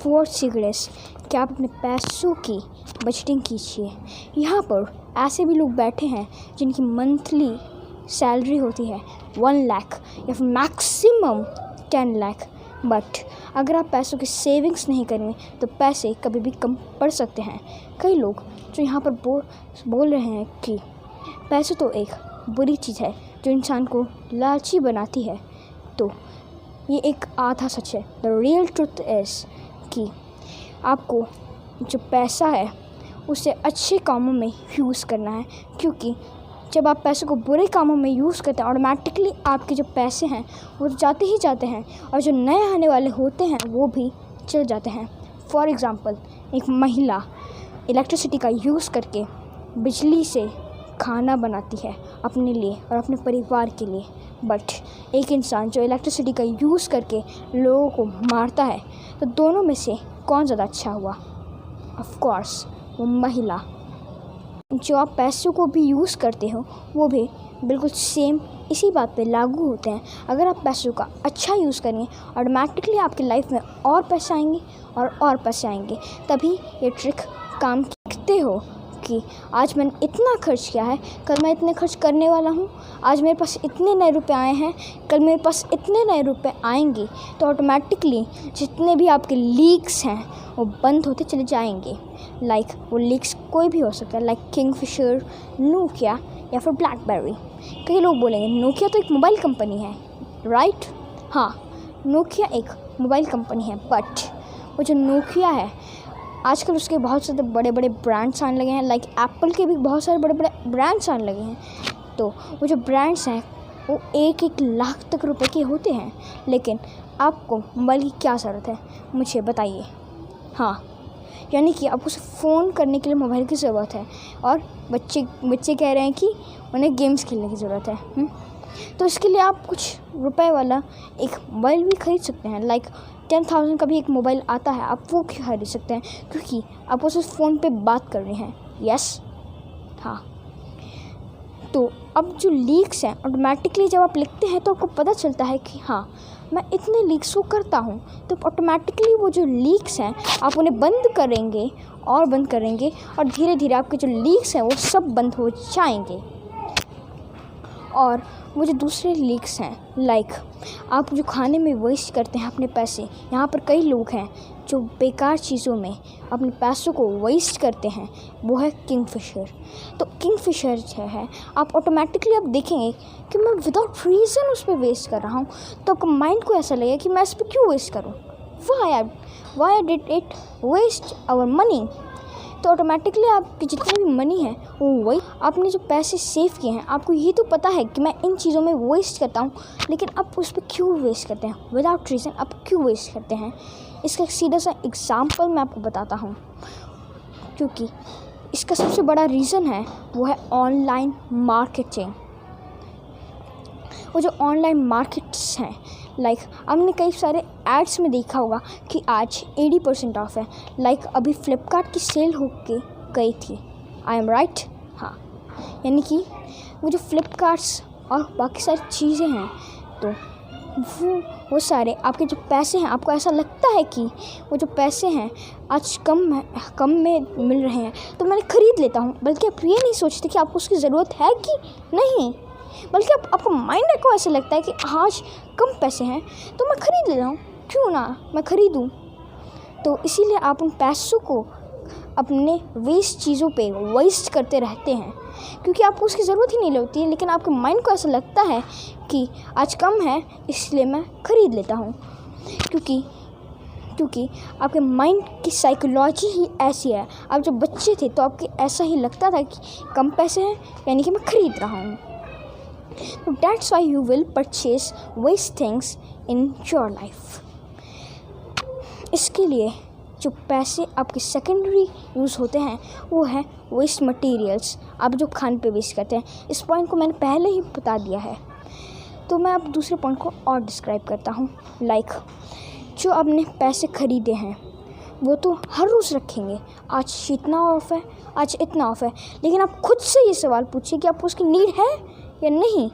For cigarettes. क्या आप अपने पैसों की बजटिंग कीजिए। यहाँ पर ऐसे भी लोग बैठे हैं जिनकी मंथली सैलरी होती है 1 लाख या फिर मैक्सिमम 10 लाख। बट अगर आप पैसों की सेविंग्स नहीं करेंगे तो पैसे कभी भी कम पड़ सकते हैं। कई लोग जो यहाँ पर बोल रहे हैं कि पैसे तो एक बुरी चीज़ है जो इंसान को लालची बनाती है, तो ये एक आधा सच है। द रियल ट्रुथ इज़ कि आपको जो पैसा है उसे अच्छे कामों में यूज़ करना है, क्योंकि जब आप पैसों को बुरे कामों में यूज़ करते हैं ऑटोमेटिकली आपके जो पैसे हैं वो जाते ही जाते हैं और जो नए आने वाले होते हैं वो भी चल जाते हैं। फॉर एग्ज़ाम्पल, एक महिला इलेक्ट्रिसिटी का यूज़ करके बिजली से खाना बनाती है अपने लिए और अपने परिवार के लिए, बट एक इंसान जो इलेक्ट्रिसिटी का यूज़ करके लोगों को मारता है, तो दोनों में से कौन ज़्यादा अच्छा हुआ? ऑफ कोर्स वो महिला। जो आप पैसों को भी यूज़ करते हो वो भी बिल्कुल सेम इसी बात पे लागू होते हैं। अगर आप पैसों का अच्छा यूज़ करेंगे ऑटोमेटिकली आपकी लाइफ में और पैसे आएंगे और पैसे आएंगे। तभी ये ट्रिक काम करते हो कि आज मैंने इतना खर्च किया है, कल मैं इतने खर्च करने वाला हूँ, आज मेरे पास इतने नए रुपए आए हैं, कल मेरे पास इतने नए रुपए आएंगे, तो ऑटोमेटिकली जितने भी आपके लीक्स हैं वो बंद होते चले जाएंगे। लाइक वो लीक्स कोई भी हो सकता है, लाइक किंगफिशर, नोकिया या फिर ब्लैकबेरी। कई लोग बोलेंगे नोकिया तो एक मोबाइल कंपनी है, राइट? हाँ, नोकिया एक मोबाइल कंपनी है, बट वो जो नोकिया है आजकल उसके बहुत सारे बड़े बड़े ब्रांड्स आने लगे हैं। लाइक एप्पल के भी बहुत सारे बड़े बड़े ब्रांड्स आने लगे हैं। तो वो जो ब्रांड्स हैं वो 1-1 लाख तक रुपए के होते हैं। लेकिन आपको मोबाइल की क्या ज़रूरत है, मुझे बताइए। हाँ, यानी कि आपको सिर्फ फ़ोन करने के लिए मोबाइल की ज़रूरत है और बच्चे कह रहे हैं कि उन्हें गेम्स खेलने की ज़रूरत है। तो इसके लिए आप कुछ रुपए वाला एक मोबाइल भी ख़रीद सकते हैं। लाइक 10,000 का भी एक मोबाइल आता है, आप वो खरीद सकते हैं, क्योंकि आप उस फ़ोन पे बात कर रहे हैं। यस, हाँ। तो अब जो लीक्स हैं ऑटोमेटिकली जब आप लिखते हैं तो आपको पता चलता है कि हाँ मैं इतने लीक्स को करता हूँ, तो ऑटोमेटिकली वो जो लीक्स हैं आप उन्हें बंद करेंगे और धीरे धीरे आपके जो लीक्स हैं वो सब बंद हो जाएंगे। और वो जो दूसरे लीक्स हैं, लाइक आप जो खाने में वेस्ट करते हैं अपने पैसे, यहाँ पर कई लोग हैं जो बेकार चीज़ों में अपने पैसों को वेस्ट करते हैं, वो है किंगफिशर। तो किंगफिशर जो है आप ऑटोमेटिकली आप देखेंगे कि मैं विदाउट रीज़न उस पर वेस्ट कर रहा हूँ, तो आपका माइंड को ऐसा लगेगा कि मैं इस पर क्यों वेस्ट करूँ, why I did it waste our money. तो ऑटोमेटिकली आपकी जितनी भी मनी है वो वही आपने जो पैसे सेव किए हैं, आपको ये तो पता है कि मैं इन चीज़ों में वेस्ट करता हूँ, लेकिन आप उस पर क्यों वेस्ट करते हैं? विदाउट रीज़न आप क्यों वेस्ट करते हैं? इसका एक सीधा सा एग्ज़ाम्पल मैं आपको बताता हूँ, क्योंकि इसका सबसे बड़ा रीज़न है वो है ऑनलाइन मार्केटिंग। वो जो ऑनलाइन मार्केट्स हैं, लाइक आपने कई सारे एड्स में देखा होगा कि आज 80% ऑफ है। लाइक अभी फ्लिपकार्ट की सेल होके गई थी, आई एम राइट? हाँ, यानी कि वो जो फ्लिपकार्ट्स और बाकी सारी चीज़ें हैं, तो वो सारे आपके जो पैसे हैं, आपको ऐसा लगता है कि वो जो पैसे हैं आज कम में मिल रहे हैं तो मैंने ख़रीद लेता हूँ, बल्कि आप ये नहीं सोचते कि आपको उसकी ज़रूरत है कि नहीं, बल्कि आपको माइंड को ऐसा लगता है कि आज कम पैसे हैं तो मैं ख़रीद ले रहा हूँ, क्यों ना मैं ख़रीदूँ। तो इसीलिए आप उन पैसों को अपने वेस्ट चीज़ों पे वेस्ट करते रहते हैं, क्योंकि आपको उसकी ज़रूरत ही नहीं होती है, लेकिन आपके माइंड को ऐसा लगता है कि आज कम है इसलिए मैं ख़रीद लेता हूँ, क्योंकि आपके माइंड की साइकोलॉजी ही ऐसी है। आप जब बच्चे थे तो आपको ऐसा ही लगता था कि कम पैसे हैं यानी कि मैं ख़रीद रहा हूँ। So that's why you will purchase waste things in your life. इसके लिए जो पैसे आपके सेकेंडरी यूज़ होते हैं वो है वेस्ट मटेरियल्स, आप जो खाने पे वेस्ट करते हैं। इस पॉइंट को मैंने पहले ही बता दिया है, तो मैं अब दूसरे पॉइंट को और डिस्क्राइब करता हूँ। लाइक जो आपने पैसे ख़रीदे हैं वो तो हर रोज़ रखेंगे, आज इतना ऑफ है, आज इतना ऑफ है, लेकिन आप खुद से ये सवाल पूछिए कि आपको उसकी नीड है या नहीं।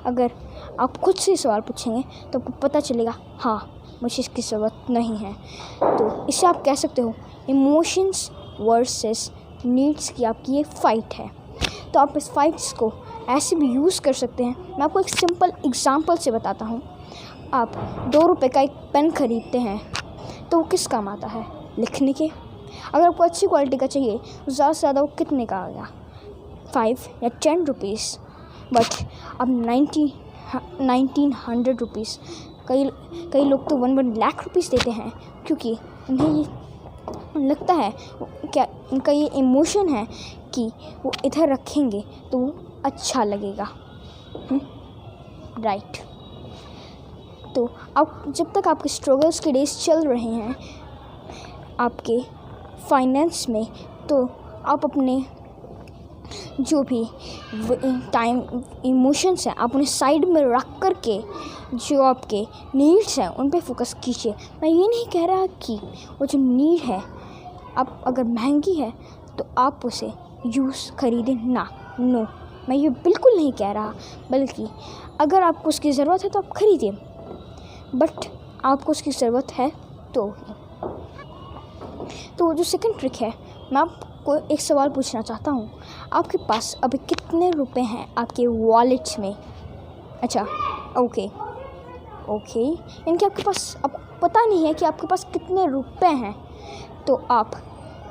अगर आप खुद से सवाल पूछेंगे तो आपको पता चलेगा हाँ मुझे इसकी ज़रूरत नहीं है। तो इसे आप कह सकते हो इमोशंस वर्सेस नीड्स की आपकी ये फ़ाइट है। तो आप इस फाइट्स को ऐसे भी यूज़ कर सकते हैं। मैं आपको एक सिंपल एग्जांपल से बताता हूँ। आप 2 रुपए का एक पेन ख़रीदते हैं तो वो किस काम आता है? लिखने के। अगर आपको अच्छी क्वालिटी का चाहिए तो ज़्यादा से ज़्यादा वो कितने का आएगा? 5 या 10 रुपीज़। बट अब 1900 रुपीज़, कई लोग तो 1 लाख रुपीज़ देते हैं, क्योंकि उन्हें ये लगता है, क्या उनका ये इमोशन है कि वो इधर रखेंगे तो वो अच्छा लगेगा। राइट। तो आप जब तक आपके स्ट्रगल्स के डेज चल रहे हैं आपके फाइनेंस में, तो आप अपने जो भी टाइम इमोशंस हैं आप उन्हें साइड में रख कर के जो आपके नीड्स हैं उन पे फोकस कीजिए। मैं ये नहीं कह रहा कि वो जो नीड है आप अगर महंगी है तो आप उसे खरीदें ना। नो, मैं ये बिल्कुल नहीं कह रहा, बल्कि अगर आपको उसकी ज़रूरत है तो आप खरीदिए, बट आपको उसकी ज़रूरत है तो जो सेकंड ट्रिक है, मैं आपको एक सवाल पूछना चाहता हूँ। आपके पास अभी कितने रुपए हैं आपके वॉलेट में? अच्छा, ओके, यानी कि आपके पास अब पता नहीं है कि आपके पास कितने रुपए हैं। तो आप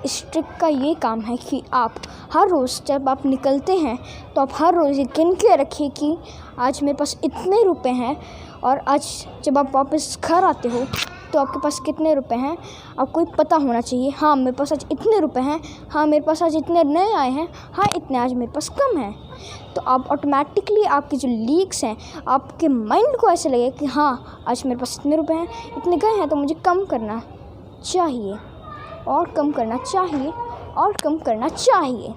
इस ट्रिक का ये काम है कि आप हर रोज़ जब आप निकलते हैं तो आप हर रोज़ ये गिन के रखिए कि आज मेरे पास इतने रुपए हैं, और आज जब आप वापस घर आते हो तो आपके पास कितने रुपए हैं आपको ही पता होना चाहिए। हाँ, मेरे पास आज इतने रुपए हैं, हाँ मेरे पास आज इतने नए आए हैं, हाँ इतने आज मेरे पास कम हैं। तो आप ऑटोमेटिकली आपकी जो लीक्स हैं आपके माइंड को ऐसे लगे कि हाँ आज मेरे पास इतने रुपए हैं, इतने गए हैं, तो मुझे कम करना चाहिए और कम करना चाहिए और कम करना चाहिए।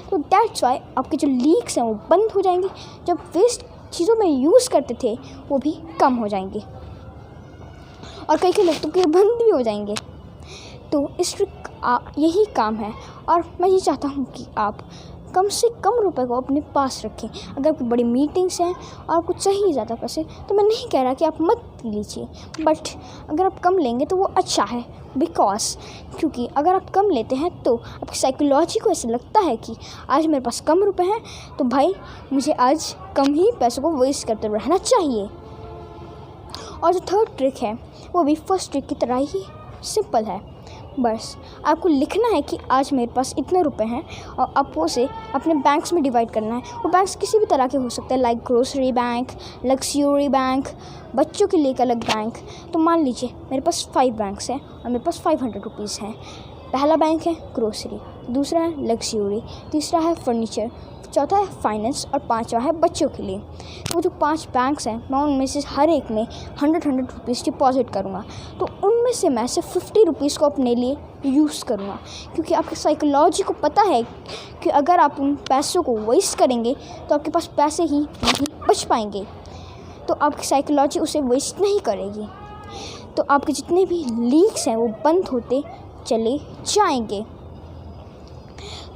तो दैट्स वाई आपके जो लीक्स हैं वो बंद हो जाएंगे। जब वेस्ट चीज़ों में यूज़ करते थे वो भी कम हो जाएंगे, और कई लोग तो फिर बंद भी हो जाएंगे। तो इस ट्रिक यही काम है, और मैं ये चाहता हूँ कि आप कम से कम रुपए को अपने पास रखें। अगर आपकी बड़ी मीटिंग्स हैं और आपको चाहिए ज़्यादा पैसे, तो मैं नहीं कह रहा कि आप मत लीजिए, बट अगर आप कम लेंगे तो वो अच्छा है। क्योंकि अगर आप कम लेते हैं तो आपकी साइकोलॉजी को ऐसा लगता है कि आज मेरे पास कम रुपए हैं, तो भाई मुझे आज कम ही पैसों को वेस्ट करते रहना चाहिए। और जो थर्ड ट्रिक है वो भी फर्स्ट ट्रिक की तरह ही सिंपल है। बस आपको लिखना है कि आज मेरे पास इतने रुपए हैं, और आपको उसे अपने बैंक्स में डिवाइड करना है। वो बैंक्स किसी भी तरह के हो सकते हैं, like grocery bank, luxury bank, बच्चों के लिए एक अलग बैंक। तो मान लीजिए मेरे पास 5 बैंक्स हैं और मेरे पास 500 रुपीज़ हैं। पहला बैंक है ग्रोसरी, दूसरा है लग्जरी, तीसरा है फर्नीचर, चौथा है फाइनेंस, और 5वां है बच्चों के लिए। वो जो 5 बैंक्स हैं मैं उनमें से हर एक में 100 रुपीज़ डिपॉजिट करूँगा। तो उनमें से मैं सिर्फ 50 रुपीज़ को अपने लिए यूज़ करूँगा, क्योंकि आपकी साइकोलॉजी को पता है कि अगर आप उन पैसों को वेस्ट करेंगे तो आपके पास पैसे ही नहीं बच पाएंगे। तो आपकी साइकोलॉजी उसे वेस्ट नहीं करेगी, तो आपके जितने भी लीक्स हैं वो बंद होते चले जाएंगे।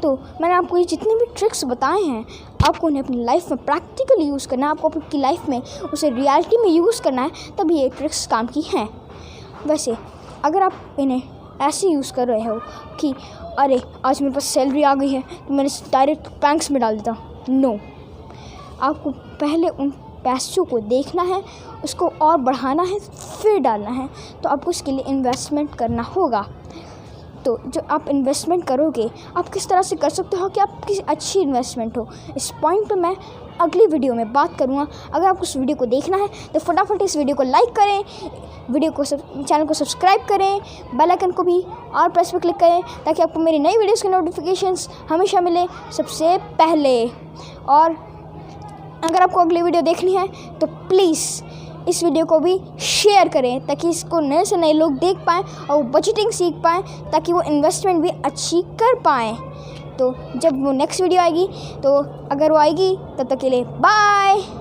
तो मैंने आपको ये जितने भी ट्रिक्स बताए हैं आपको उन्हें अपनी लाइफ में प्रैक्टिकली यूज़ करना है, आपको अपनी लाइफ में उसे रियलिटी में यूज़ करना है, तभी ये ट्रिक्स काम की हैं। वैसे अगर आप इन्हें ऐसे यूज़ कर रहे हो कि अरे आज मेरे पास सैलरी आ गई है तो मैंने डायरेक्ट बैंक्स में डाल देता, नो, आपको पहले उन पैसों को देखना है, उसको और बढ़ाना है, फिर डालना है। तो आपको उसके लिए इन्वेस्टमेंट करना होगा। तो जो आप इन्वेस्टमेंट करोगे आप किस तरह से कर सकते हो कि आप किसी अच्छी इन्वेस्टमेंट हो, इस पॉइंट पे मैं अगली वीडियो में बात करूँगा। अगर आपको इस वीडियो को देखना है तो फटाफट इस वीडियो को लाइक करें, चैनल को सब्सक्राइब करें, बेल आइकन को भी और प्रेस पर क्लिक करें, ताकि आपको मेरी नई वीडियोज़ की नोटिफिकेशंस हमेशा मिले सबसे पहले। और अगर आपको अगली वीडियो देखनी है तो प्लीज़ इस वीडियो को भी शेयर करें, ताकि इसको नए से नए लोग देख पाएँ और वो बजटिंग सीख पाएँ, ताकि वो इन्वेस्टमेंट भी अच्छी कर पाएँ। तो जब वो नेक्स्ट वीडियो आएगी, तो अगर वो आएगी तब तक के लिए बाय।